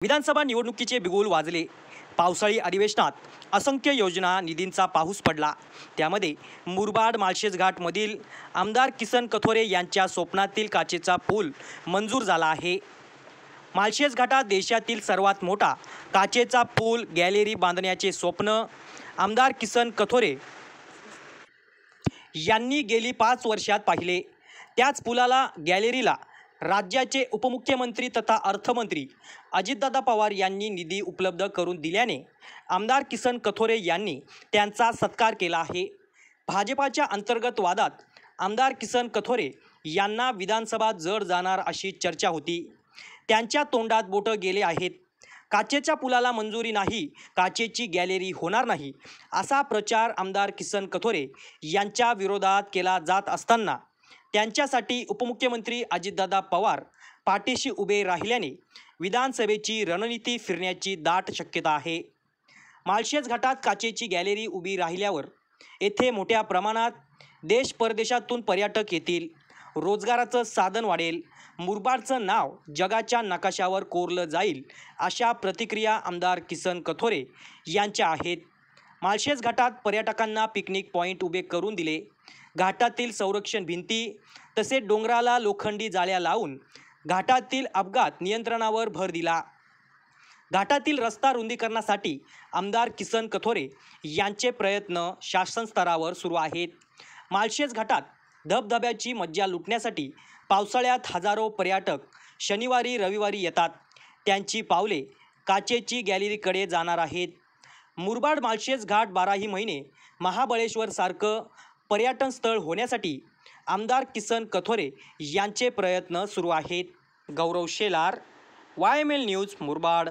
विधानसभा निवडणुकीचे बिगुल वाजले। पावसाळी अधिवेशनात असंख्य योजना निधींचा पाऊस पडला। त्यामध्ये मुरबाड माळशेज घाटमधील आमदार किसन कथोरे यांच्या स्वप्नातील काचेचा पूल मंजूर झाला आहे। माळशेज घाटात देशातील सर्वात मोठा काचेचा पूल गॅलरी बांधण्याचे स्वप्न आमदार किसन कथोरे यांनी गेली 5 वर्षात पाहिले। त्याच पुलाला गॅलरीला राज्याचे उपमुख्यमंत्री तथा अर्थमंत्री अजितदादा पवार यांनी निधी उपलब्ध करून दिल्याने आमदार किसन कथोरे यांनी त्यांचा सत्कार केला आहे। भाजपाच्या अंतर्गत वादात आमदार किसन कथोरे यांना विधानसभा जड जाणार अशी चर्चा होती। त्यांच्या तोंडात बोटं गेले आहेत। काचेच्या पुलाला मंजुरी नाही, काचेची गॅलरी होणार नाही असा प्रचार आमदार किसन कथोरे यांच्या विरोधात केला जात असताना त्यांच्यासाठी उपमुख्यमंत्री अजितदादा पवार पाठीशी उभे राहिल्याने विधानसभेची रणनीती फिरण्याची दाट शक्यता आहे। माळशेज घाटात काचेची गॅलरी उभी राहिल्यावर येथे मोठ्या प्रमाणात देश परदेशातून पर्यटक येतील, रोजगाराचं साधन वाढेल, मुरबाडचं नाव जगाच्या नकाशावर कोरलं जाईल अशा प्रतिक्रिया आमदार किसन कथोरे यांच्या आहेत। माळशेज घाटात पर्यटकांना पिकनिक पॉईंट उभे करून दिले। घाटातील संरक्षण भिंती तसेच डोंगराला लोखंडी जाळ्या लावून घाटातील अपघात नियंत्रणावर भर दिला। घाटातील रस्ता रुंदीकरणासाठी आमदार किसन कथोरे यांचे प्रयत्न शासन स्तरावर सुरू आहेत। माळशेज घाटात धबधब्याची मज्जा लुटण्यासाठी पावसाळ्यात हजारो पर्यटक शनिवारी रविवारी येतात। त्यांची पावले काचेची गॅलरीकडे जाणार आहेत। मुरबाड माळशेज घाट 12ही महिने महाबळेश्वर सारखं पर्यटन स्थळ होण्यासाठी आमदार किसन कथोरे यांचे प्रयत्न सुरू आहेत। गौरव शेलार, YML न्यूज, मुरबाड।